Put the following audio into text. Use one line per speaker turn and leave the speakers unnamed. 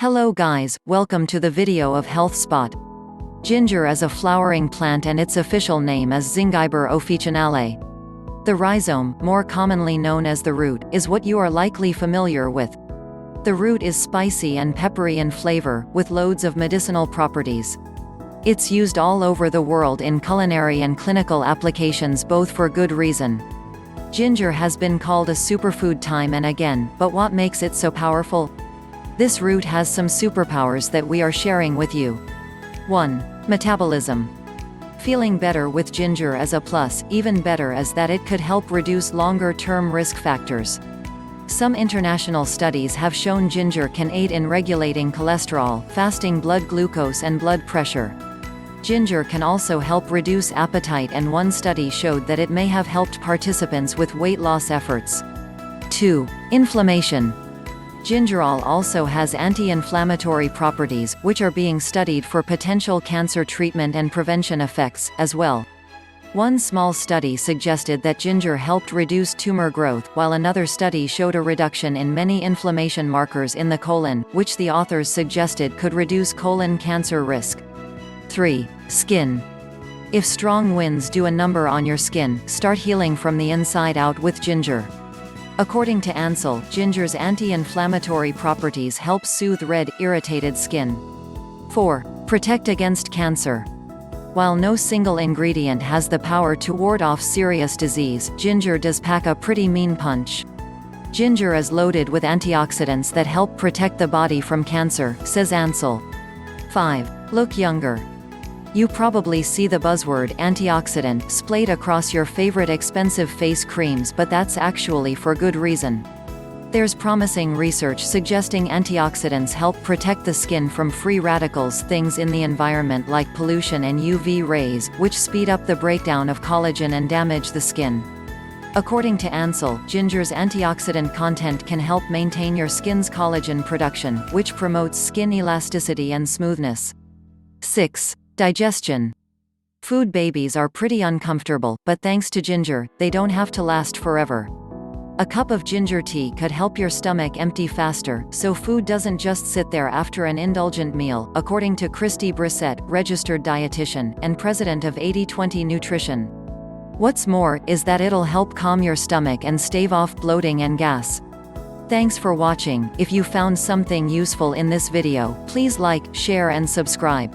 Hello guys, welcome to the video of Health Spot. Ginger is a flowering plant and its official name is Zingiber officinale. The rhizome, more commonly known as the root, is what you are likely familiar with. The root is spicy and peppery in flavor, with loads of medicinal properties. It's used all over the world in culinary and clinical applications, both for good reason. Ginger has been called a superfood time and again, but what makes it so powerful? This root has some superpowers that we are sharing with you. 1. Metabolism. Feeling better with ginger is a plus, even better is that it could help reduce longer-term risk factors. Some international studies have shown ginger can aid in regulating cholesterol, fasting blood glucose and blood pressure. Ginger can also help reduce appetite, and one study showed that it may have helped participants with weight loss efforts. 2. Inflammation. Gingerol also has anti-inflammatory properties, which are being studied for potential cancer treatment and prevention effects, as well. One small study suggested that ginger helped reduce tumor growth, while another study showed a reduction in many inflammation markers in the colon, which the authors suggested could reduce colon cancer risk. 3. Skin. If strong winds do a number on your skin, start healing from the inside out with ginger. According to Ansel, ginger's anti-inflammatory properties help soothe red, irritated skin. 4. Protect against cancer. While no single ingredient has the power to ward off serious disease, ginger does pack a pretty mean punch. Ginger is loaded with antioxidants that help protect the body from cancer, says Ansel. 5. Look younger. You probably see the buzzword antioxidant splayed across your favorite expensive face creams, but that's actually for good reason. There's promising research suggesting antioxidants help protect the skin from free radicals, things in the environment like pollution and UV rays, which speed up the breakdown of collagen and damage the skin. According to Ansel, ginger's antioxidant content can help maintain your skin's collagen production, which promotes skin elasticity and smoothness. 6. Digestion. Food babies are pretty uncomfortable, but thanks to ginger, they don't have to last forever. A cup of ginger tea could help your stomach empty faster, so food doesn't just sit there after an indulgent meal, according to Christy Brissett, registered dietitian, and president of 80/20 Nutrition. What's more, is that it'll help calm your stomach and stave off bloating and gas. Thanks for watching. If you found something useful in this video, please like, share and subscribe.